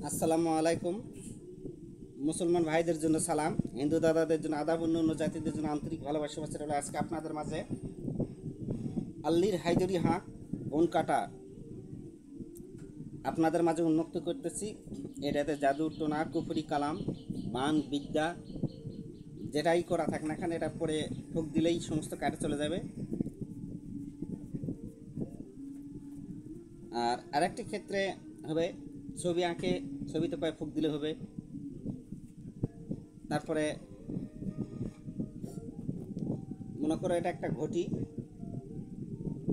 আসসালামু আলাইকুম। মুসলমান ভাইদের জন্য সালাম, হিন্দু দাদাদের জন্য আদাব, অন্য জাতিদের জন্য আন্তরিক ভালোবাসা বলে আজকে আপনাদের মাঝে আল্লির হায়দরি হাঁক বন কাটা আপনাদের মাঝে উন্মুক্ত করতেছি। এটাতে জাদু টোনা কুফরি কালাম মান বিদ্যা যেটাই করা থাক না কেন এটা পরে ফুক দিলেই সমস্ত কাটে চলে যাবে। আর আরেকটি ক্ষেত্রে হবে ছবি আঁকে ছবিতে পায়ে ফুক দিলে হবে। তারপরে মনে করো এটা একটা ঘটি,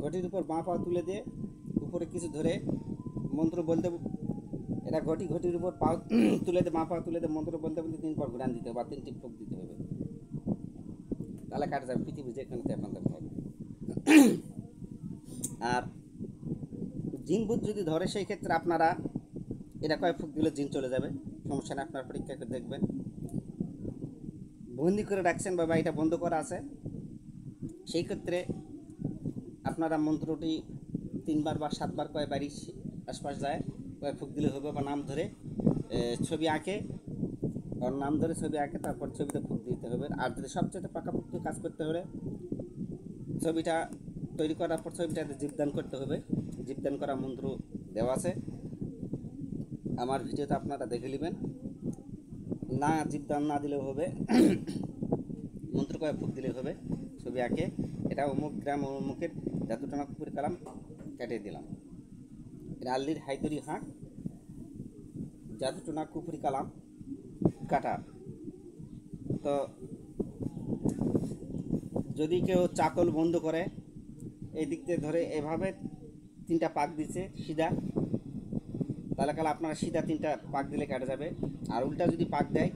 ঘটির উপর বাঁ পা তুলে দিয়ে উপরে কিছু ধরে মন্ত্র বলতে, এটা ঘটির উপর পা তুলে দিয়ে বাঁ পা তুলে দিয়ে মন্ত্র বলতে বলতে 3 বার ঘুরান দিতে হবে বা 3টি ফুক দিতে হবে, তাহলে কাটা যাবে পৃথিবী যেখানে আপনাদের থাকবে। আর জিন বুধ যদি ধরে সেই ক্ষেত্রে আপনারা এটা কয়েক ফুক দিলে জিন চলে যাবে, সমস্যা নেই, আপনার পরীক্ষা করে দেখবেন। বন্দি করে রাখছেন বা এটা বন্ধ করা আছে, সেই ক্ষেত্রে আপনারা মন্ত্রটি 3 বার বা 7 বার কয়েক বাড়ি আশপাশ যায় কয়েক ফুক দিলে হবে, বা নাম ধরে ছবি আঁকে আর নাম ধরে ছবি আঁকে তারপর ছবিতে ফুক দিতে হবে। আর যদি সবচেয়ে পাকাপোক্ত কাজ করতে হলে ছবিটা তৈরি করার পর ছবিটাতে জীবদান করতে হবে। জীবদান করা মন্ত্র দেওয়া আছে, আমার ভিডিওতে আপনারা দেখে নেবেন। না জীবদান না দিলেও হবে, মন্ত্র কয়েক ফুক দিলেই হবে। ছবি আঁকে এটা অমুক গ্রাম অমুকের জাদুটানা কুকুর কালাম কেটে দিলাম। এটা আল্লির হায়দরি হাঁক জাদুটোনা কুপুরি কালাম কাটা। তো যদি কেউ চাকল বন্ধ করে এই দিক থেকে ধরে এভাবে 3টা পাক দিচ্ছে সিধা, তাহলে কাল আপনারা সিধা 3টা পাক দিলে কেটে যাবে। আর উল্টা যদি পাক দেয়,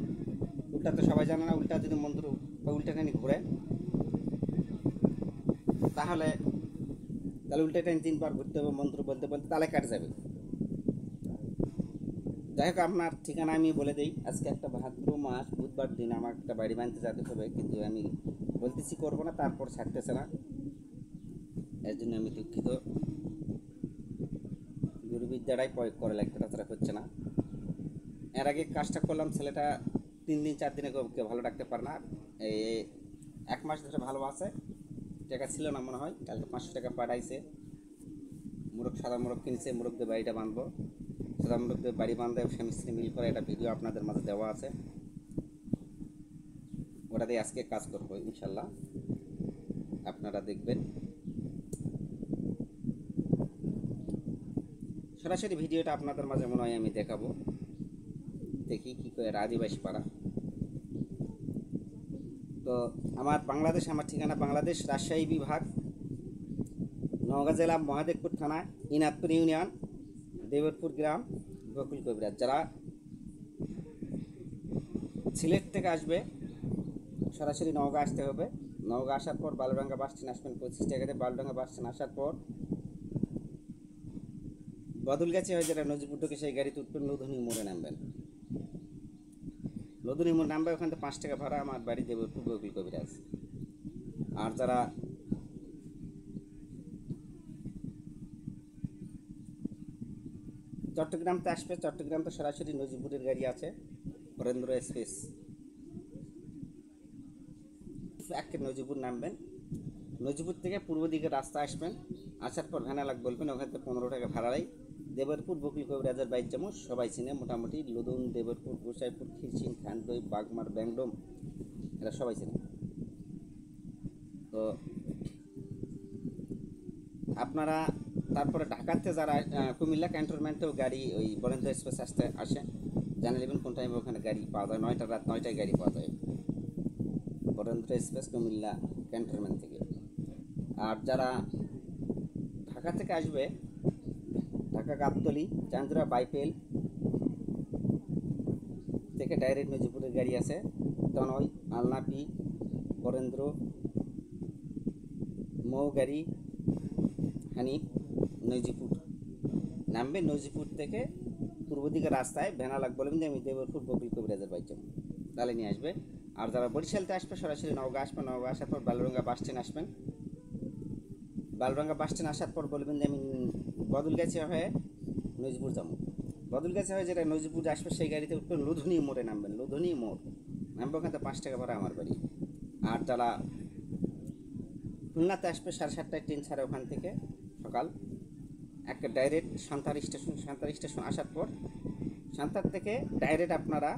উল্টা তো সবাই জানে না, উল্টা যদি মন্ত্র বা উল্টাখানি ঘুরে তাহলে উল্টাখানি 3 বার ঘুরতে হবে মন্ত্র বলতে বলতে, তাহলে কেটে যাবে। যাই হোক, আপনার ঠিকানা আমি বলে দিই। আজকে একটা ভাদ্র মাস বুধবার দিন আমার একটা বাড়ি বানতে যেতে হবে, কিন্তু আমি বলতেছি করবো না, তারপর ছাড়তেছে না, এর জন্য আমি দুঃখিত। গুরুবিদ্যাটাই প্রয়োগ করে লাগবে, তাছাড়া হচ্ছে না। এর আগে কাজটা করলাম, ছেলেটা 3 দিন 4 দিনে কেউ ভালো রাখতে পারে না। এই 1 মাস ধরে ভালো আছে, টাকা ছিল না মনে হয়, কালকে 500 টাকা পাঠাইছে। সাদা মোরগ কিনছে, মোরগ দিয়ে বাড়িটা বাঁধবো। সাদা মোরগ দিয়ে বাড়ি বাঁধে স্বামী স্ত্রী মিল করে একটা ভিডিও আপনাদের মাঝে দেওয়া আছে, ওটা দিয়ে আজকে কাজ করবো ইনশাল্লাহ, আপনারা দেখবেন। সরাসরি ভিডিওটা আপনাদের মাঝে মনে হয় আমি দেখাবো, দেখি কী করে আদিবাসী পাড়া। তো আমার বাংলাদেশ, আমার ঠিকানা বাংলাদেশ, রাজশাহী বিভাগ, নওগাঁ জেলা, মহাদেবপুর থানা, ইনাদপুর ইউনিয়ন, দেবরপুর গ্রাম, বকুল কবিরাজ। যারা সিলেট থেকে আসবে সরাসরি নওগাঁ আসতে হবে। নওগাঁ আসার পর বালুডাঙ্গা বাস স্ট্যান্ড আসবেন 25 টাকাতে। বালুডাঙ্গা বাস স্ট্যান্ড আসার পর বদলগাছি হয়ে যেটা নজিপুর ঢুকে সেই গাড়িতে উঠবেন, লধুনি মোড়ে নামবেন। লধুনি মোড় নামবে, ওখান থেকে 5 টাকা ভাড়া, আমার বাড়ি দেবরপুর বকুল কবিরাজ। আর যারা চট্টগ্রামতে আসবে, চট্টগ্রাম তো সরাসরি নজিপুরের গাড়ি আছে, বরেন্দ্র এক্সপ্রেস, একে নজিপুর নামবেন। নজিপুর থেকে পূর্ব দিকে রাস্তা আসবেন, আসার পর ভ্যানালাক বলবেন, ওখান থেকে 15 টাকা ভাড়াই। দেবরপুর বকুল কবিরাজের বাইক যেমন সবাই চিনে মোটামুটি, লুদুন, দেবরপুর, গোসাইপুর, খিরচিন, খানদই, বাগমার, ব্যাংডোম, এরা সবাই চিনে। তো আপনারা তারপরে ঢাকাতে যারা কুমিল্লা ক্যান্টনমেন্টেও গাড়ি ওই বরেন্দ্র এক্সপ্রেস আসে, জানে নেবেন কোন টাইমে ওখানে গাড়ি পাওয়া যায়। রাত 9টায় গাড়ি পাওয়া যায় বরেন্দ্র এক্সপ্রেস কুমিল্লা ক্যান্টনমেন্ট থেকে। আর যারা ঢাকা থেকে আসবে, ঢাকা গাবতলী, চান্দুরা, বাইপেল থেকে ডাইরেক্ট নজিপুরের গাড়ি আছে, তনয়, আলনাপি, বরেন্দ্র, মৌ গাড়ি, হানিফ, নজিপুর নামবে। নজিপুর থেকে পূর্ব দিকে রাস্তায় ভ্যানালাক বলবেন যে আমি দেবরপুর বকুল কবিরাজের বাইক যাবো, তাহলে নিয়ে আসবে। আর যারা বরিশালতে আসবে সরাসরি নওগাঁ আসবে, নওগাঁ আসার পর বালুরঙ্গা বাস স্ট্যান্ড আসবেন। বালুরঙ্গা বাস স্ট্যান্ড আসার পর বলবেন যে আমি বদলগাছি হয়ে নজিপুর যাবো। বদলগাছি হয়ে যেটা নজিপুর আসবে সেই গাড়িতে উঠবেন, লুধুনি মোড়ে নামবেন, লুধুনি মোড় নামবে, ওখান থেকে 5 টাকা ভাড়া আমার বাড়ি। আর যারা খুলনাতে আসবে 7:30টায় ট্রেন ছাড়ে ওখান থেকে সকাল, একটা ডাইরেক্ট সান্তার স্টেশন আসার পর সান্তার থেকে ডাইরেক্ট আপনারা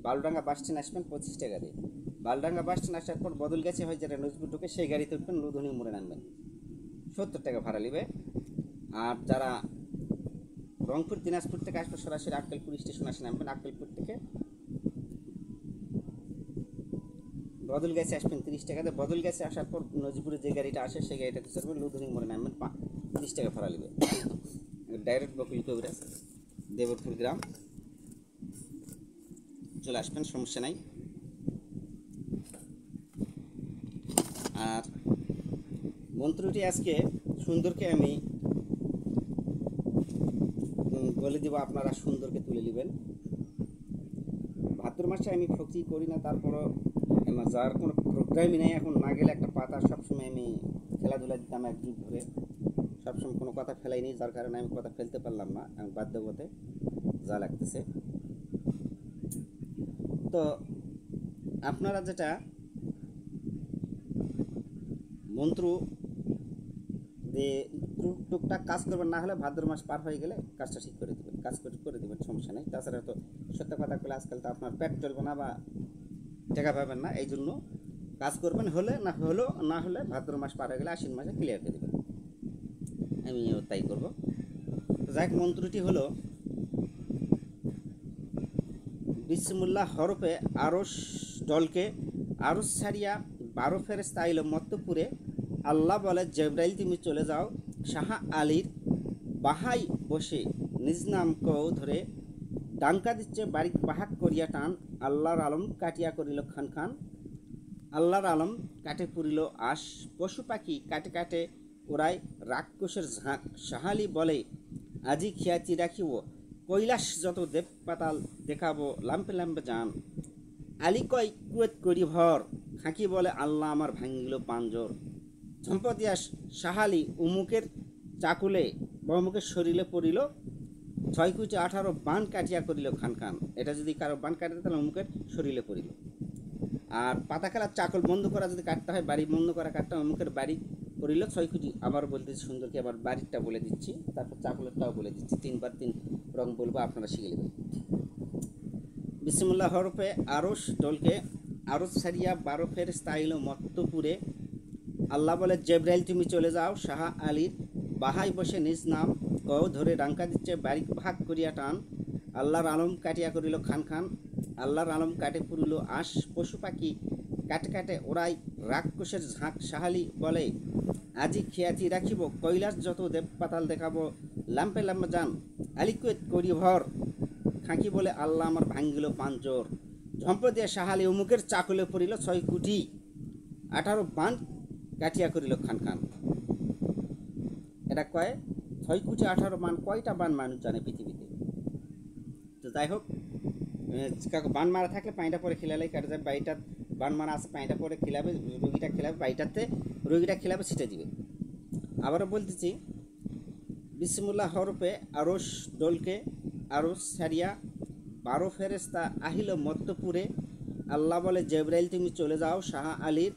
বালুডাঙ্গা বাস স্ট্যান্ড আসবেন 25 টাকা দিয়ে। বালুডাঙ্গা বাস স্ট্যান্ড আসার পর বদলগাছি হয়ে যেটা নজিপুর ঢুকে সেই গাড়িতে উঠবেন, লুধুনি মোড়ে নামবেন, 70 টাকা ভাড়া নেবে। আর যারা রংপুর দিনাজপুর থেকে আসবে সরাসরি আক্কেলপুর স্টেশন আসে নামবেন, আক্কেলপুর থেকে বদলগাছি আসবেন 30 টাকাতে। বদলগাছি আসার পর নজিপুরে যে গাড়িটা আসে সেই গাড়িটাতে চড়বেন, লুধুনি মোড়ে নামবেন, 30 টাকা ভাড়া নেবে। ডাইরেক্ট বকুল কবিরাজ দেবরপুর গ্রাম চলে আসবেন, সমস্যা নাই। আর মন্ত্রটি আজকে সুন্দরকে আমি বলে দিব, আপনারা সুন্দরকে তুলে নেবেন। ভাদ্র মাসে আমি ফকি করি না, তারপরও আমার যার কোনো প্রোগ্রামই নেই, এখন না গেলে একটা পাতা সবসময় আমি খেলাধুলা দিতাম এক যুগ ধরে, সবসময় কোনো কথা ফেলাইনি, যার কারণে আমি কথা ফেলতে পারলাম না, আমি বাধ্যগতে যা লাগতেছে। তো আপনারা যেটা মন্ত্র যে টুকটাক কাজ করবেন, না হলে ভাদ্র মাস পার হয়ে গেলে কাজটা ঠিক করে দেবেন, কাজ করে দেবেন, সমস্যা নেই। তাছাড়া তো সত্য কথা বলে আজকাল তো আপনার পেট চলবে না বা টাকা পাবেন না, এই জন্য কাজ করবেন, হলে না হলে ভাদ্র মাস পার হয়ে গেলে আশ্বিন মাসে ক্লিয়ার করে দেবেন, আমিও তাই করব। যাক, মন্ত্রটি হলো বিসমুল্লাহ হরফে আরশ ডলকে আরশ ছাড়িয়া 12 ফেরেশতা আইল মত্তপুরে। আল্লাহ বলে, জিবরাইল তুমি চলে যাও, শাহ আলীর বাহাই বসে নিজ নাম কও ধরে ডাঙ্কা দিচ্ছে বাড়ি বাহাক করিয়া টান। আল্লাহর আলম কাটিয়া করিল খান খান, আল্লাহর আলম কাটে পুরিল আশ। পশু পাখি কাটে কাটে ওরাই রাক্ষসের ঝাঁক। শাহালি বলে, আজি খিয়াতি রাখিব, কৈলাস যত দেব পাতাল দেখাবো, লাম্পে লাম্পে যান। আলী কয় কুয়েত করি ভর, খাঁকি বলে আল্লাহ আমার ভাঙ্গিল পাঞ্জর। সম্পদিয়া শাহালি উমুকের চাকুলে বহুমুখের শরীরে পড়িল, 6 কুচি 18 বান কাটিয়া করিল খান খান। এটা যদি কারো বান কাটে তাহলে উমুকের শরীরে পড়িল। আর পাতা খেলার চাকল বন্ধ করা যদি কাটতে হয়, বাড়ি বন্ধ করা কাটতে হয়, উমুকের বাড়ি পড়িল 6 কুচি। আবার বলতেছি সুন্দরকে, আবার বাড়িটা বলে দিচ্ছি, তারপর চাকলেরটাও বলে দিচ্ছি, 3বার 3 রং বলবো, আপনারা শিখে নেবেন। বিসমুল্লাহ হরফে আরশ ডলকে আরশ ছাড়িয়া 12 ফেরেশতা আইল মত্তপুরে। আল্লাহ বলে, জিবরাইল তুমি চলে যাও, শাহ আলীর বাহাই বসে নিজ নাম কও ধরে ডাঙ্কা দিচ্ছে বাড়ি ভাগ করিয়া টান। আল্লাহর আলম কাটিয়া করিল খান খান, আল্লাহর আলম কাটে পুরিল আশ। পশু পাখি কাটে কাটে ওরাই রাক্ষসের ঝাঁক। শাহালি বলে, আজি খিয়াতি রাখিব, কৈলাস যত দেব পাতাল দেখাবো, লাম্পে লাম্পে যান। আলিকুয়েত করি ভর, খাঁকি বলে আল্লাহ আমার ভাঙ্গিল পাঞ্জর। ঝম্প দিয়ে শাহালি উমুকের চাকুলে পড়িল 6 কুটি 18 বান কাটিয়া করিল খান খান। এটা কয় 6 কুচি 18 বান, কয়টা বান মানুষ জানে পৃথিবীতে? তো যাই হোক, বান মারা থাকলে পানিটা পরে খেলালেই কাটে যায়। বাড়িটা বান মারা আছে, পানিটা পরে খেলাবে, রুগীটা খেলাবে, বাড়িটাতে রুগীটা খেলাবে, ছিটে দিবে। আবারও বলতেছি, বিসমুল্লাহ হরফে আরশ ডলকে আরশ ছাড়িয়া 12 ফেরেশতা আহিল মত্তপুরে। আল্লাহ বলে, জিবরাইল তুমি চলে যাও, শাহ আলীর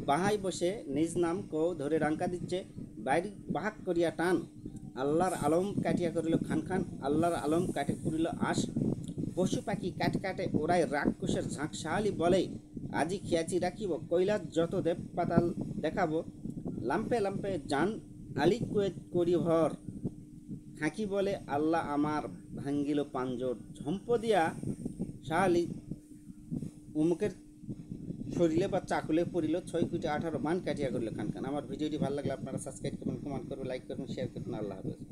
বাহাই বসে নিজ নাম কও ধরে ডাঙ্কা দিচ্ছে বাইরে বাহাক করিয়া টান। আল্লাহর আলম কাটিয়া করিল খান খান, আল্লাহর আলম কাটে করিল আশ। পশু পাখি কাটে কাটে ওরাই রাক্ষসের ঝাঁক। শাহালি বলে, আজি খিয়াচি রাখিব, কৈলাস যত দেব পাতাল দেখাবো, লাম্পে লাম্পে যান। আলী কুয়েত করি ভর, খাঁকি বলে আল্লাহ আমার ভাঙ্গিল পাঞ্জর। ঝম্প দিয়া শাহালি উমুকের শরীরে বা চাকুলে পড়িল, 6 কুচি 18 বান কাটিয়া করিল খান খান। আমার ভিডিওটি ভালো লাগলে আপনারা সাবস্ক্রাইব করবেন, কমেন্ট করবেন, লাইক করবেন, শেয়ার করবেন। আল্লাহ হাফেজ।